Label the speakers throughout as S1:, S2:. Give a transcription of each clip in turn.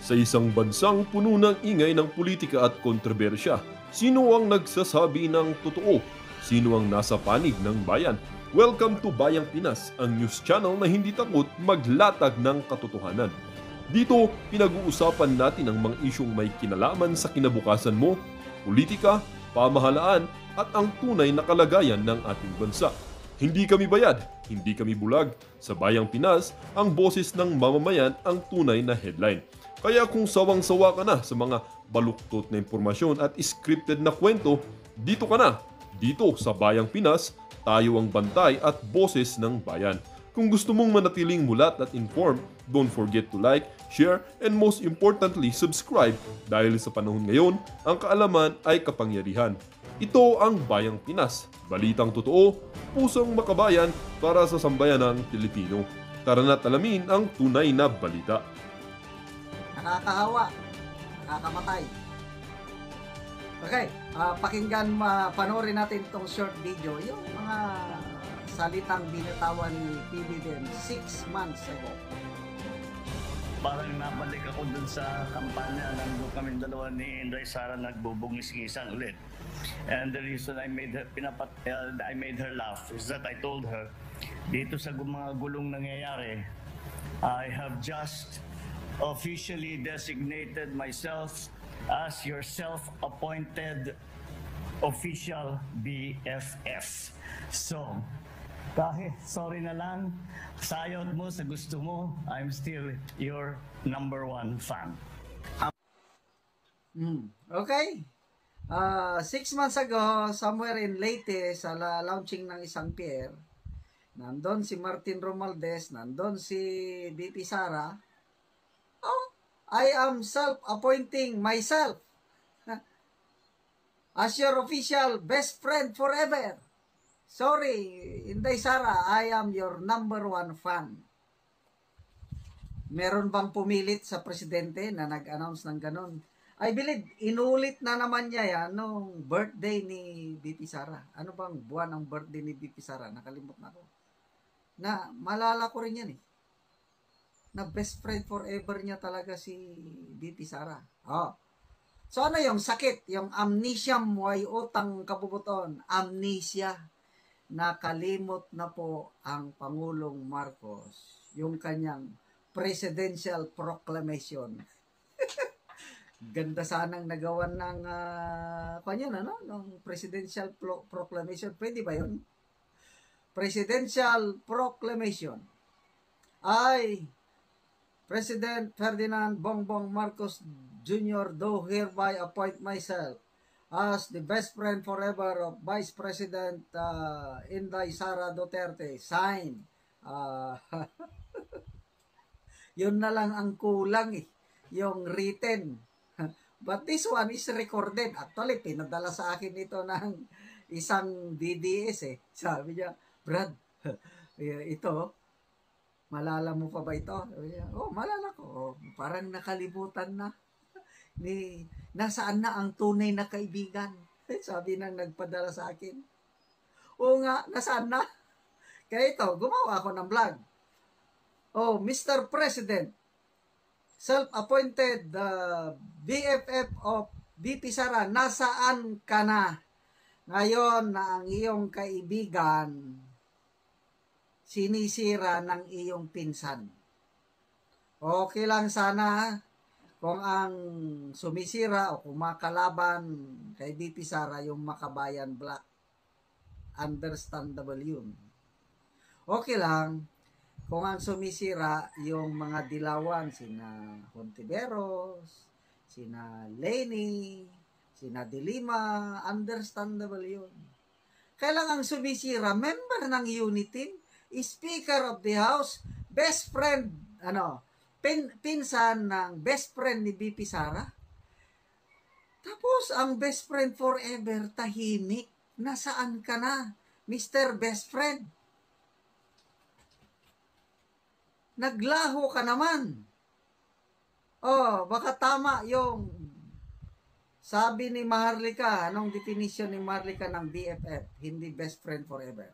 S1: Sa isang bansang puno ng ingay ng politika at kontrobersya, sino ang nagsasabi ng totoo? Sino ang nasa panig ng bayan? Welcome to Bayang Pinas, ang news channel na hindi takot maglatag ng katotohanan. Dito, pinag-uusapan natin ang mga isyong may kinalaman sa kinabukasan mo, politika, pamahalaan, at ang tunay na kalagayan ng ating bansa. Hindi kami bayad, hindi kami bulag. Sa Bayang Pinas, ang boses ng mamamayan ang tunay na headline. Kaya kung sawang-sawa ka na sa mga baluktot na impormasyon at scripted na kwento, dito ka na. Dito sa Bayang Pinas, tayo ang bantay at boses ng bayan. Kung gusto mong manatiling mulat at informed, don't forget to like, share, and most importantly, subscribe dahil sa panahon ngayon, ang kaalaman ay kapangyarihan. Ito ang Bayang Pinas, balitang totoo, pusong makabayan para sa sambayanang Pilipino. Tara na't alamin ang tunay na balita.
S2: Nakakahawa, nakakamatay. Okay, pakinggan, panoorin natin itong short video, yung mga salitang binitawan ni PBBM 6 months ago.
S3: Parang nabalik ako dun sa kampanya, nandun kami dalawa ni Inday Sara nagbubungis-ngisan ulit. And the reason I made her laugh is that I told her, dito sa mga gulong nangyayari, I have just officially designated myself as your self-appointed official BFF. So, kahit sorry na lang, sayod mo sa gusto mo, I'm still your #1 fan.
S2: Okay. 6 months ago, somewhere in Leyte, sa launching ng Isang Pier, nandun si Martin Romualdez, nandun si BP Sara. I am self-appointing myself as your official best friend forever. Sorry, Inday Sara, I am your #1 fan. Meron bang pumilit sa presidente na nag-announce ng ganon? I believe, inulit na naman niya yan nung birthday ni BP Sara. Ano bang buwan ang birthday ni BP Sara? Nakalimot na ako. Na, malala ko rin yan eh. Na best friend forever niya talaga si BP Sara. Oh. So ano yung sakit? Yung amnesia way utang kabubuton. Amnesia. Nakalimot na po ang Pangulong Marcos yung kanyang presidential proclamation. Ganda sanang nagawan ng ng presidential proclamation. Pwede ba yun? Presidential proclamation. President Ferdinand Bongbong Marcos Jr. do hereby appoint myself as the best friend forever of Vice President Inday Sara Duterte. Sign. Yun na lang ang kulang eh. Yung written. But this one is recorded. Actually, pinadala sa akin ito ng isang DDS eh. Sabi niya, Brad, ito, malala mo pa ba ito? Oh, malala ko. Oh, parang nakalimutan na. Nasaan na ang tunay na kaibigan? Sabi nang nagpadala sa akin. Oo nga, nasaan na? Kaya ito, gumawa ako ng vlog. Oh, Mr. President, self-appointed BFF of BP Sara, nasaan ka na? Ngayon na ang iyong kaibigan sinisira ng iyong pinsan. Okay lang sana kung ang sumisira o kumakalaban kay BP Sara yung Makabayan Black. Understandable yun. Okay lang kung ang sumisira yung mga dilawan, sina Hontiveros, sina Lenny, sina De Lima, understandable yun. Kailang ang sumisira, member ng unity, Speaker of the House, best friend, pinsan ng best friend ni BP Sara. Tapos, ang best friend forever, tahimik. Nasaan ka na, Mr. Best Friend? Naglaho ka naman. Oh, baka tama yung sabi ni Maharlika. Anong definition ni Maharlika ng BFF? Hindi best friend forever.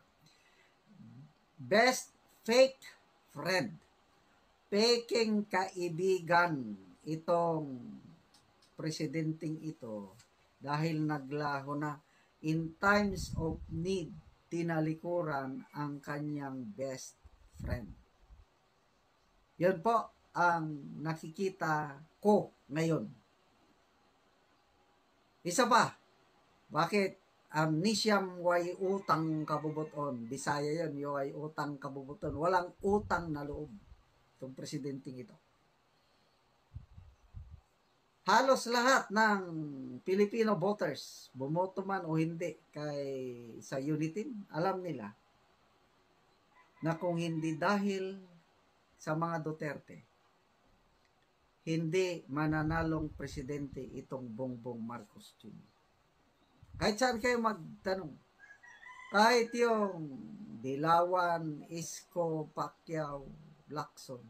S2: Best fake friend. Peking kaibigan itong presidenteng ito dahil naglaho na in times of need, tinalikuran ang kanyang best friend. Yun po ang nakikita ko ngayon. Isa pa, bakit amnesiam way utang kabubuton? Bisaya yun, way utang kabubuton. Walang utang na loob itong presidenteng ito. Halos lahat ng Filipino voters, bumoto man o hindi sa Unitin, alam nila na kung hindi dahil sa mga Duterte, hindi mananalong presidente itong Bongbong Marcos Jr. Kahit saan kayo magtanong, kahit yung Dilawan, Isko, Pacquiao, Lacson,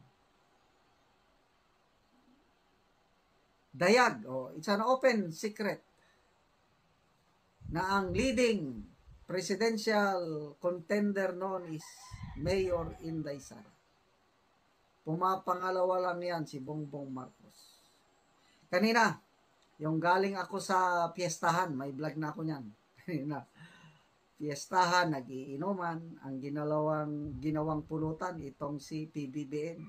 S2: dayag, it's an open secret na ang leading presidential contender noon is Mayor Inday Sara. Pumapangalawa lang yan si Bongbong Marcos. Kanina, yung galing ako sa piyestahan, may vlog na ako niyan. Kanina, piyestahan, nagiinuman, ang ginawang pulutan, itong si PBBM.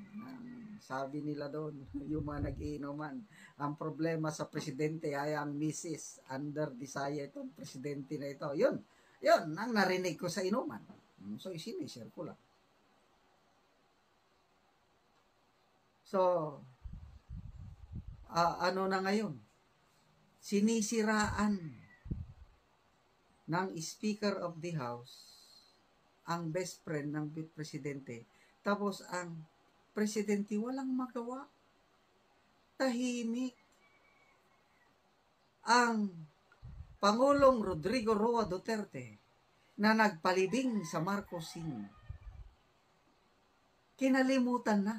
S2: Sabi nila doon, yung mga nagiinuman. Ang problema sa presidente ay ang misis, under desire itong presidente na ito. Yun, ang narinig ko sa inuman. So, sinishare ko lang. So, ano na ngayon? Sinisiraan ng Speaker of the House ang best friend ng presidente. Tapos ang presidente walang magawa. Tahimik. Ang Pangulong Rodrigo Roa Duterte na nagpalibing sa Marcos Sr. Kinalimutan na.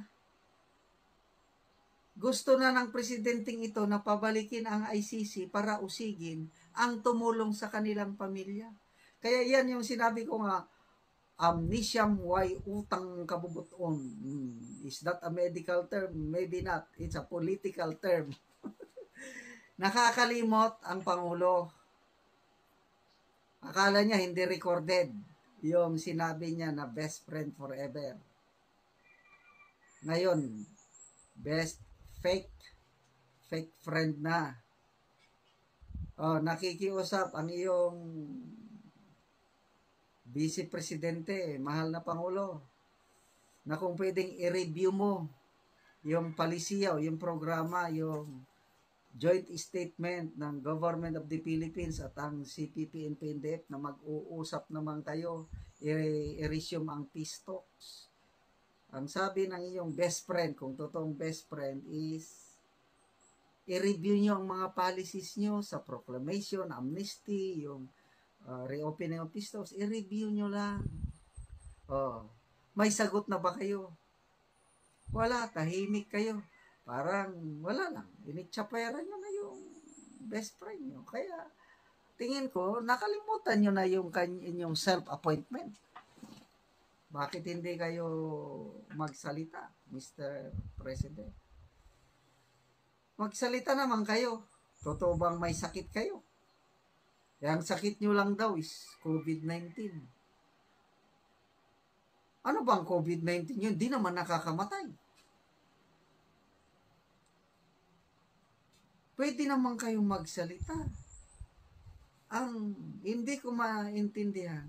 S2: Gusto na ng presidenteng ito na pabalikin ang ICC para usigin ang tumulong sa kanilang pamilya. Kaya yan yung sinabi ko nga, amnesiam way utang kabubuton. Is that a medical term? Maybe not. It's a political term. Nakakalimot ang Pangulo. Akala niya hindi recorded yung sinabi niya na best friend forever. Ngayon, fake friend na. Nakikiusap ang iyong Vice Presidente, mahal na Pangulo, na kung pwedeng i-review mo yung palisiyaw, yung programa, yung joint statement ng Government of the Philippines at ang CPP and PNDF na mag-uusap naman kayo, i-resume ang peace talks. Ang sabi ng iyong best friend, kung totoong best friend, is i-review nyo ang mga policies nyo sa proclamation, amnesty, yung reopening of peace talks, i-review nyo lang. May sagot na ba kayo? Wala, tahimik kayo. Parang wala lang. Initsapayaran nyo na yung best friend nyo. Kaya tingin ko, nakalimutan nyo na yung inyong self-appointment. Bakit hindi kayo magsalita, Mr. President? Magsalita naman kayo. Totoo bang may sakit kayo? Ang sakit nyo lang daw is COVID-19. Ano bang COVID-19 yun? Di naman nakakamatay. Pwede naman kayong magsalita. Ang hindi ko maintindihan,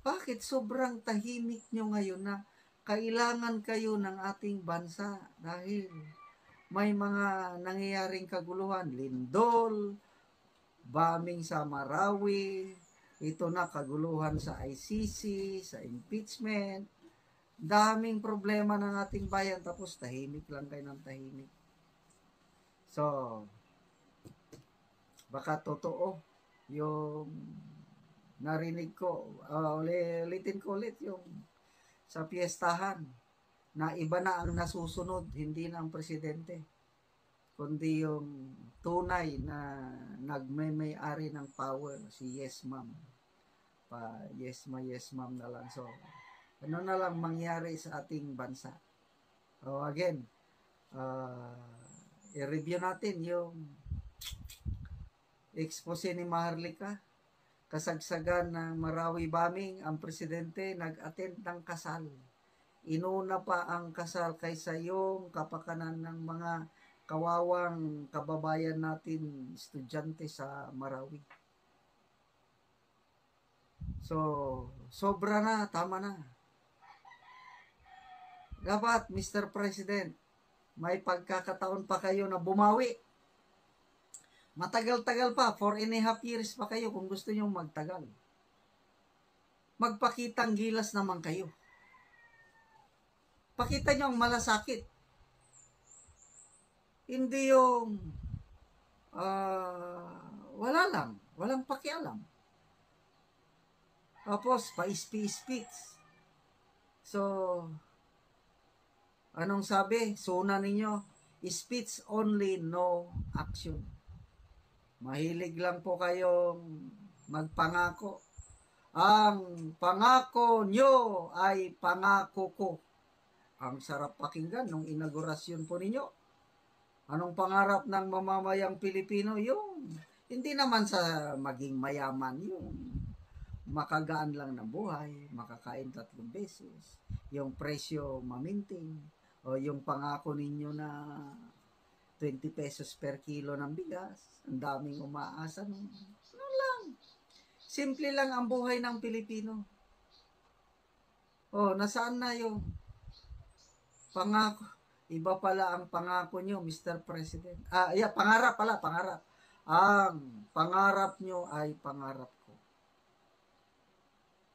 S2: bakit sobrang tahimik nyo ngayon na kailangan kayo ng ating bansa dahil may mga nangyayaring kaguluhan, lindol, bombing sa Marawi, ito na kaguluhan sa ICC, sa impeachment, daming problema ng ating bayan, tapos tahimik lang kayo ng tahimik. So, baka totoo yung narinig ko, ulitin ko ulit yung sa piyestahan, na iba na ang nasusunod, hindi na ang presidente, kundi yung tunay na nagmay-ari ng power, si Yes Ma'am. Yes Ma'am na lang. So, ano na lang mangyari sa ating bansa? Again, i-review natin yung expose ni Maharlika. Kasagsagan ng Marawi bombing, ang presidente nag-attend ng kasal. Inuna pa ang kasal kaysa yung kapakanan ng mga kawawang kababayan natin, estudyante sa Marawi. So, sobra na, tama na. Dapat, Mr. President, may pagkakataon pa kayo na bumawi. Matagal-tagal pa, 4.5 years pa kayo kung gusto nyo magtagal. Magpakitang gilas naman kayo. Pakita nyo ang malasakit. Hindi yung wala lang, walang pakialam. Tapos, pa-speech. So, anong sabi? Suna ninyo, speech only, no action. Mahilig lang po kayong magpangako. Ang pangako nyo ay pangako ko. Ang sarap pakinggan nung inaugurasyon po ninyo. Anong pangarap ng mamamayang Pilipino? Yung hindi naman sa maging mayaman, yung makagaan lang ng buhay, makakain 3 beses, yung presyo maminting, o yung pangako ninyo na 20 pesos per kilo ng bigas, ang daming umaasa nun. Ano lang. Simple lang ang buhay ng Pilipino. Oh, nasaan na yung pangako? Iba pala ang pangako nyo, Mr. President. Pangarap pala, pangarap. Ang pangarap nyo ay pangarap ko.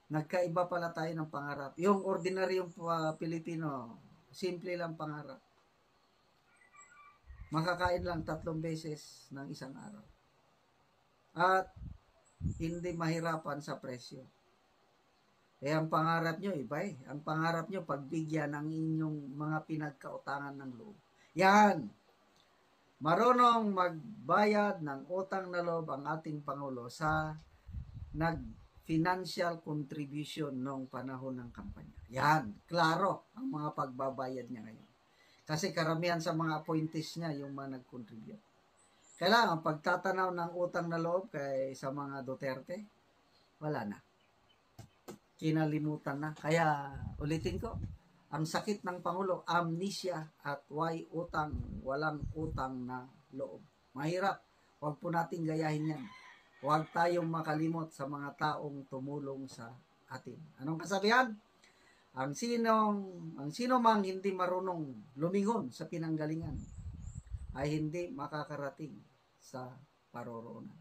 S2: Nagkaiba pala tayo ng pangarap. Yung ordinaryong Pilipino, simple lang pangarap. Makakain lang 3 beses ng isang araw. At hindi mahirapan sa presyo. Ang pangarap nyo, iba eh. Ang pangarap nyo, pagbigyan ng inyong mga pinagkautangan ng loob. Yan. Marunong magbayad ng utang na loob ang ating Pangulo sa nag-financial contribution noong panahon ng kampanya. Yan. Klaro ang mga pagbabayad niya ngayon. Kasi karamihan sa mga appointees niya yung mga nag-contribute. Kailangan pagtatanaw ng utang na loob kay sa mga Duterte, wala na. Kinalimutan na. Kaya ulitin ko, ang sakit ng Pangulo, amnesia at why utang, walang utang na loob. Mahirap. Huwag po natin gayahin yan. Huwag tayong makalimot sa mga taong tumulong sa atin. Anong kasabihan? Ang sino mang hindi marunong lumingon sa pinanggalingan ay hindi makakarating sa paroroonan.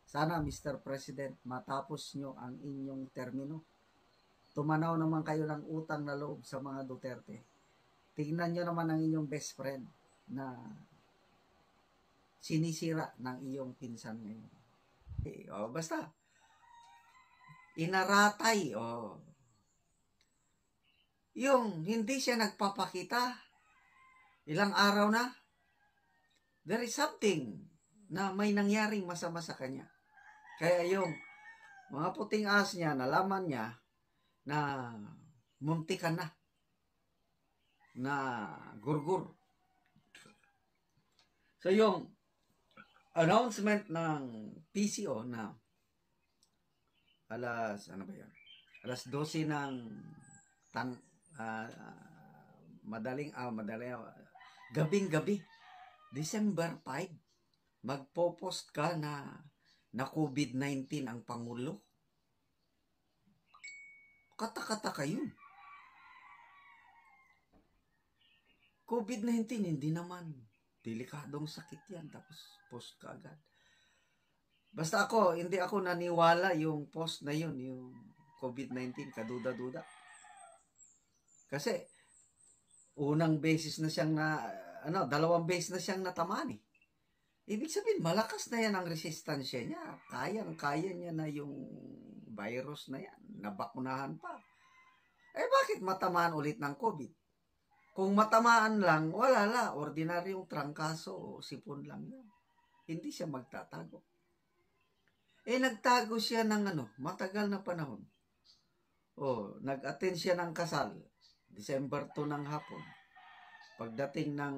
S2: Sana, Mr. President, matapos nyo ang inyong termino. Tumanaw naman kayo ng utang na loob sa mga Duterte. Tingnan nyo naman ang inyong best friend na sinisira ng iyong pinsan ngayon. Basta, inaratay, yung hindi siya nagpapakita, ilang araw na, there is something na may nangyaring masama sa kanya. Kaya yung mga puting ahas niya, nalaman niya na muntikan na gurgur. So yung announcement ng PCO na alas 12 ng gabing-gabi, December 5, magpo-post ka na COVID-19 ang Pangulo. Kata-kata yun. COVID-19, hindi naman. Delikadong sakit yan. Tapos post ka agad. Basta hindi ako naniwala yung post na yun, yung COVID-19, kaduda-duda. Kasi, unang beses na siyang dalawang beses na siyang natamaan eh. Ibig sabihin, malakas na yan ang resistensya niya. Kayang-kaya niya na yung virus na yan. Nabakunahan pa. Bakit matamaan ulit ng COVID? Kung matamaan lang, wala la. Ordinaryong trangkaso o sipon lang yan. Hindi siya magtatago. Nagtago siya ng matagal na panahon. Nag-attend siya ng kasal. December 2 ng hapon. Pagdating ng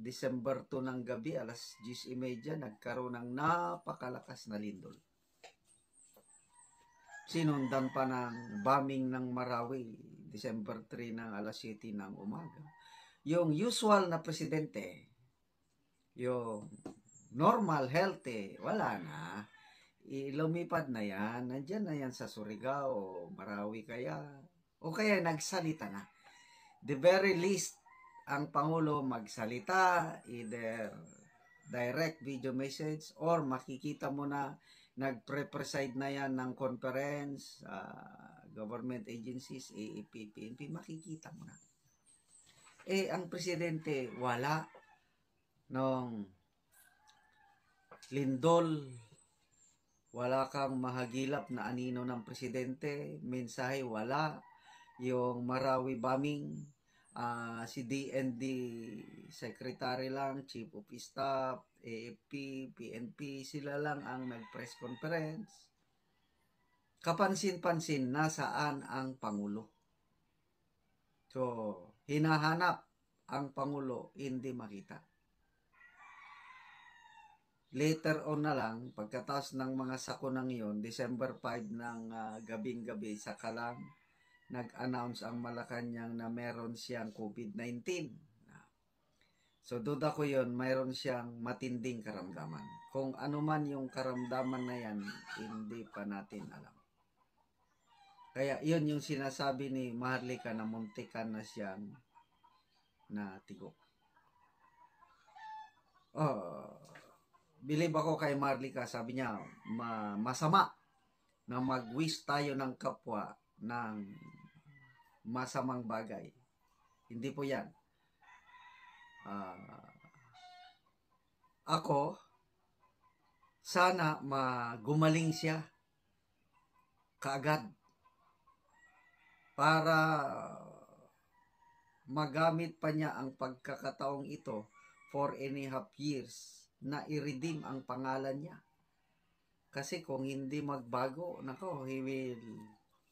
S2: December 2 ng gabi, alas 10:30, nagkaroon ng napakalakas na lindol. Sinundan pa ng bombing ng Marawi, December 3 ng alas 7 ng umaga. Yung usual na presidente, yung normal, healthy, wala na. Lumipad na yan. Nandyan na yan sa Surigao, Marawi kaya. O kaya nagsalita na. The very least, ang Pangulo magsalita, either direct video message or makikita mo na nagpre-preside na yan ng conference, government agencies, AAP, PNP, makikita mo na. Ang presidente, wala. Nung lindol, wala kang mahagilap na anino ng presidente, mensahe wala. Yung Marawi bombing, si DND secretary lang, chief of staff, AFP, PNP, sila lang ang nag-press conference. Kapansin-pansin, nasaan ang Pangulo? So, hinahanap ang Pangulo, hindi makita. Later on na lang, pagkatapos ng mga sakunang yon, December 5 ng gabing-gabi, saka lang nag-announce ang Malacanang na meron siyang COVID-19. So, duda ko yon, mayroon siyang matinding karamdaman. Kung ano man yung karamdaman na yan, hindi pa natin alam. Kaya yun yung sinasabi ni Maharlika na muntikan na siyang natigo. Believe ako kay Maharlika, sabi niya, masama na mag-wish tayo ng kapwa ng masamang bagay. Hindi po yan. Ako, sana gumaling siya kaagad para magamit pa niya ang pagkakataong ito for 4.5 years na i-redeem ang pangalan niya. Kasi kung hindi magbago, nako, he will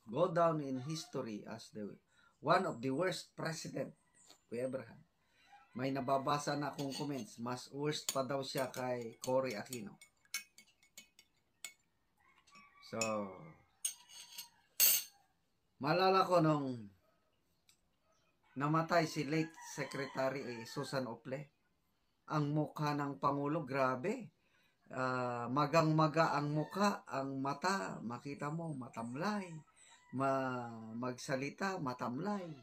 S2: go down in history as one of the worst president we ever had. May nababasa na akong comments, mas worst pa daw siya kay Cory Aquino. So, malala ko nung namatay si late Secretary Susan Ople, ang mukha ng Pangulo, grabe. Magang-maga ang mukha, ang mata, makita mo, matamlay. Magsalita, matamlay.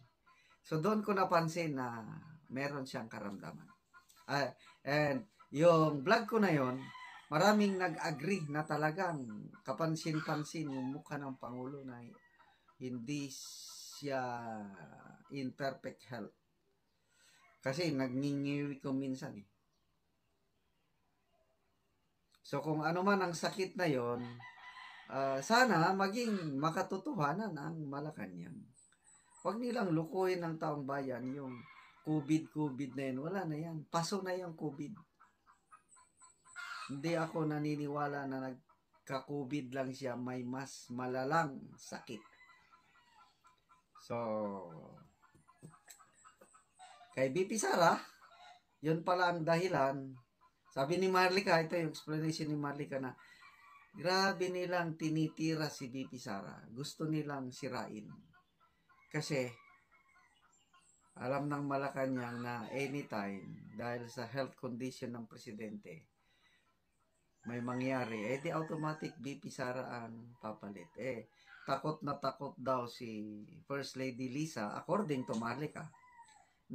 S2: So, doon ko napansin na meron siyang karamdaman. And yung vlog ko na yon, maraming nag-agree na talagang kapansin-pansin yung mukha ng Pangulo na hindi siya in perfect health. Kasi nagningiwi ko minsan eh. So kung ano man ang sakit na yon, sana maging makatotohanan ang Malacanang. Huwag nilang lukuhin ng taong bayan yung COVID na yan. Wala na yan. Paso na yung COVID. Hindi ako naniniwala na nagka-COVID lang siya. May mas malalang sakit. So, kay BP Sara, yun pala ang dahilan. Sabi ni Maharlika, ito yung explanation ni Maharlika na grabe nilang tinitira si BP Sara. Gusto nilang sirain. Kasi alam ng Malacanang na anytime dahil sa health condition ng presidente may mangyari, di automatic BP Sara ang papalit. Takot na takot daw si First Lady Lisa, according to Maharlika,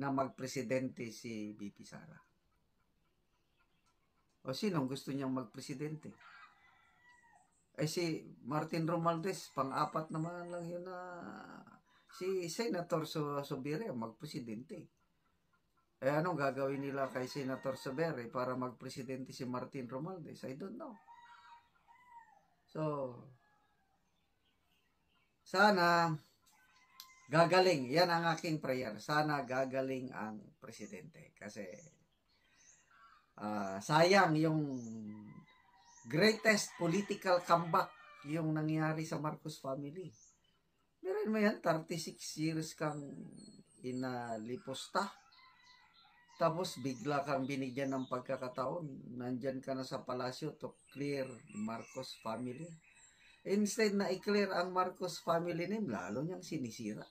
S2: na magpresidente si BP Sara. O sinong gusto niyang magpresidente? Si Martin Romualdez, pang-apat naman lang yun na si Senator Zubiri magpresidente. Anong gagawin nila kay Senator Zubiri para magpresidente si Martin Romualdez? I don't know. So, sana gagaling. Yan ang aking prayer. Sana gagaling ang presidente. Kasi sayang yung greatest political comeback yung nangyari sa Marcos family. Meron mo yan, 36 years kang inaliposta. Tapos bigla kang binigyan ng pagkakataon. Nandyan ka na sa palasyo to clear Marcos family. Instead na i-clear ang Marcos family name, lalo niyang sinisira.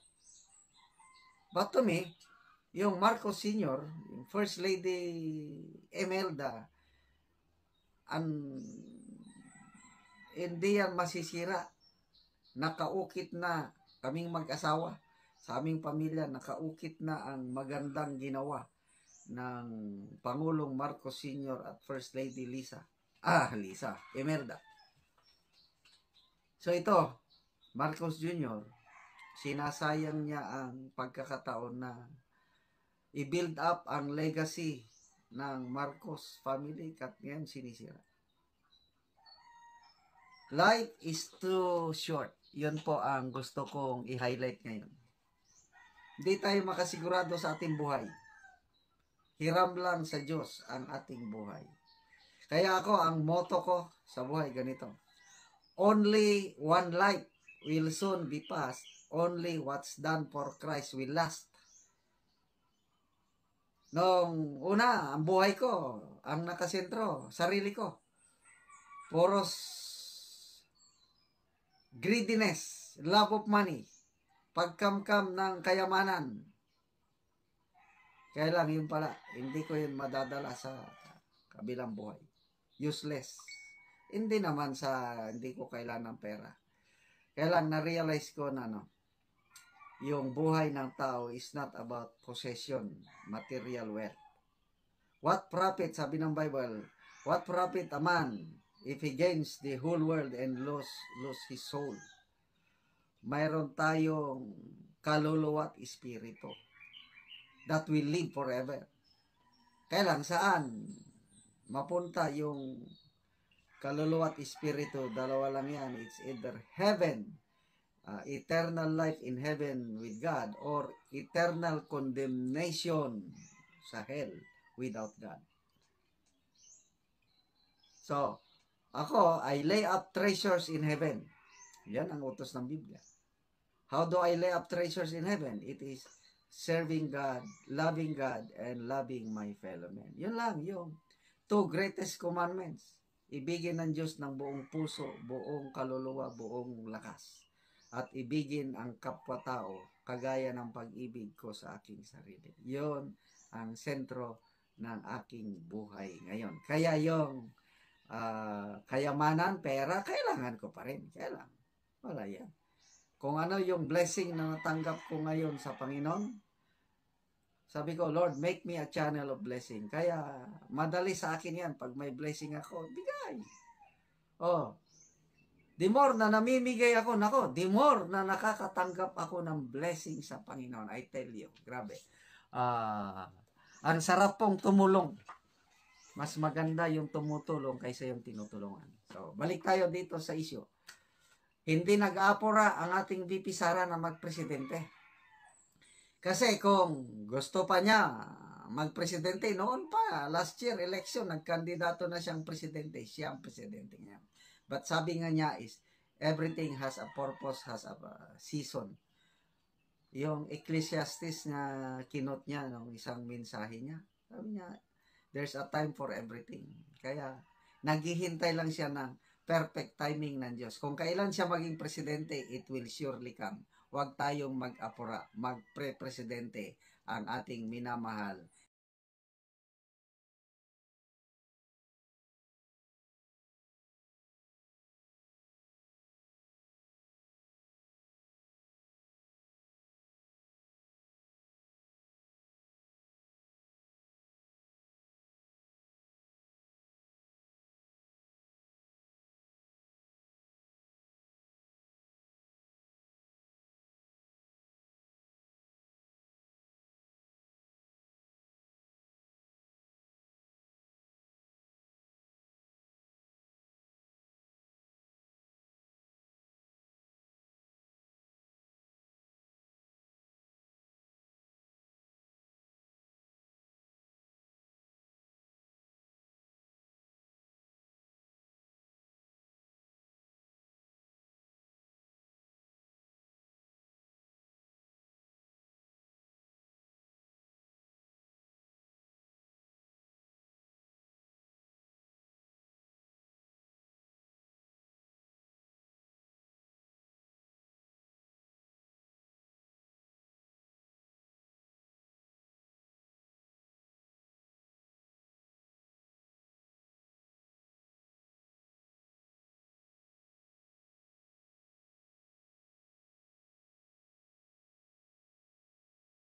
S2: But to me, yung Marcos Sr., yung First Lady Imelda, hindi yan masisira. Nakaukit na kaming mag-asawa. Sa aming pamilya, nakaukit na ang magandang ginawa ng Pangulong Marcos Sr. at First Lady Imelda. So ito, Marcos Jr., sinasayang niya ang pagkakataon na i-build up ang legacy ng Marcos family at ngayon sinisira. Life is too short. Yun po ang gusto kong i-highlight ngayon. Hindi tayo makasigurado sa ating buhay. Hiram lang sa Diyos ang ating buhay. Kaya ako, ang motto ko sa buhay ganito. Only one life will soon be passed. Only what's done for Christ will last. Nung una, ang buhay ko, ang nakasentro, sarili ko. Puros greediness, love of money, pagkamkam ng kayamanan. Kaya lang yun pala, hindi ko yun madadala sa kabilang buhay. Useless. Hindi naman hindi ko kailangan ng pera. Kaya lang na-realize ko na yung buhay ng tao is not about possession, material wealth. What profit, sabi ng Bible, what profit a man if he gains the whole world and lose his soul? Mayroon tayong kaluluwa at espiritu that will live forever. Kaya lang, saan mapunta yung kaluluwa at espiritu? Dalawa lang yan. It's either heaven, eternal life in heaven with God, or eternal condemnation sa hell without God. So, ako, I lay up treasures in heaven. Yan ang utos ng Biblia. How do I lay up treasures in heaven? It is serving God, and loving my fellow men. Yun lang, yung two greatest commandments. Ibigin ng Diyos ng buong puso, buong kaluluwa, buong lakas. At ibigin ang kapwa-tao kagaya ng pag-ibig ko sa aking sarili. Yun ang sentro ng aking buhay ngayon. Kaya yung kayamanan, pera, kailangan ko pa rin. Kaya lang, wala yan. Kung ano yung blessing na natanggap ko ngayon sa Panginoon, sabi ko, Lord, make me a channel of blessing. Kaya, madali sa akin yan. Pag may blessing ako, bigay. The more na namimigay ako, the more na nakakatanggap ako ng blessing sa Panginoon. I tell you, grabe. Ang sarap pong tumulong. Mas maganda yung tumutulong kaysa yung tinutulungan. So, balik tayo dito sa isyu. Hindi nag-aapura ang ating VP Sara na magpresidente. Kasi kung gusto pa niya magpresidente, noon pa, last year election, nagkandidato na siyang presidente. Siya ang presidente niya. But sabi nga niya is, everything has a purpose, has a season. Yung Ecclesiastes na kinot niya, isang mensahe niya, sabi niya, there's a time for everything. Kaya, naghihintay lang siya ng perfect timing ng Diyos. Kung kailan siya maging presidente, it will surely come. Huwag tayong mag-apura, magpre-presidente ang ating minamahal